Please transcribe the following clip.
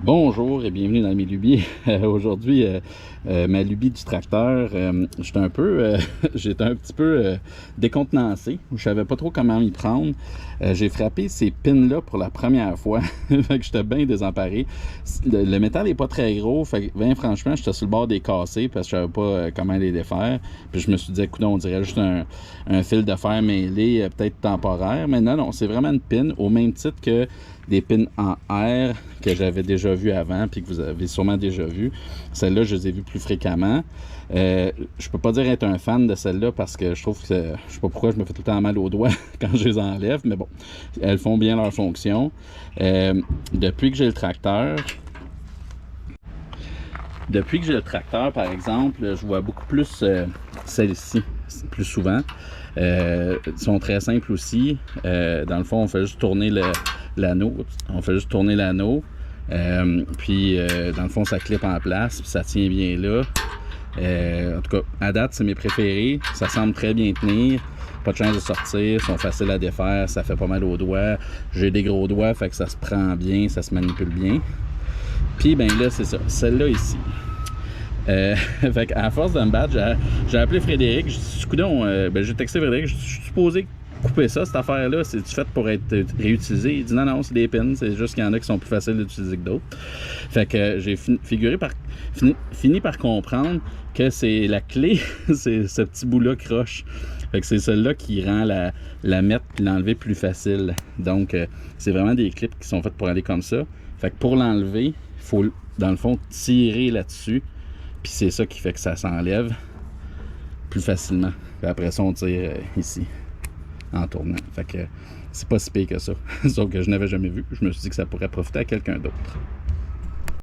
Bonjour et bienvenue dans mes lubies. Aujourd'hui, ma lubie du tracteur, j'étais un petit peu décontenancé. Je savais pas trop comment m'y prendre. J'ai frappé ces pins-là pour la première fois. Fait que j'étais bien désemparé. Le métal est pas très gros. Fait que, bien franchement, j'étais sur le bord des casser parce que je savais pas comment les défaire. Puis je me suis dit, écoute, on dirait juste un fil de fer mêlé, peut-être temporaire. Mais non, c'est vraiment une pin au même titre que des pins en R que j'avais déjà vu avant puis que vous avez sûrement déjà vu. Celles-là, je les ai vues plus fréquemment. Je peux pas dire être un fan de celles-là parce que je trouve que je sais pas pourquoi je me fais tout le temps mal aux doigts quand je les enlève, mais bon, elles font bien leur fonction. Depuis que j'ai le tracteur, par exemple, je vois beaucoup plus celles-ci, plus souvent. Elles sont très simples aussi. Dans le fond, on fait juste tourner l'anneau. Puis, dans le fond, ça clip en place, puis ça tient bien là. En tout cas, à date, c'est mes préférés. Ça semble très bien tenir. Pas de chance de sortir, sont faciles à défaire, ça fait pas mal aux doigts. J'ai des gros doigts, fait que ça se prend bien, ça se manipule bien. Puis, ben là, c'est ça. Celle-là ici. Fait qu'à force de me battre, j'ai appelé Frédéric. J'ai dit, coudonc, j'ai texté Frédéric. Je suis supposé couper ça, cette affaire-là. C'est-tu fait pour être réutilisé? Il dit non, c'est des pins. C'est juste qu'il y en a qui sont plus faciles d'utiliser que d'autres. Fait que j'ai fini par comprendre que c'est la clé, c'est ce petit bout-là croche. Fait que c'est celle-là qui rend la mettre et l'enlever plus facile. Donc, c'est vraiment des clips qui sont faits pour aller comme ça. Fait que pour l'enlever, il faut, dans le fond, tirer là-dessus. Puis c'est ça qui fait que ça s'enlève plus facilement. Puis après ça, on tire ici, en tournant. Fait que c'est pas si pire que ça. Sauf que je n'avais jamais vu. Je me suis dit que ça pourrait profiter à quelqu'un d'autre.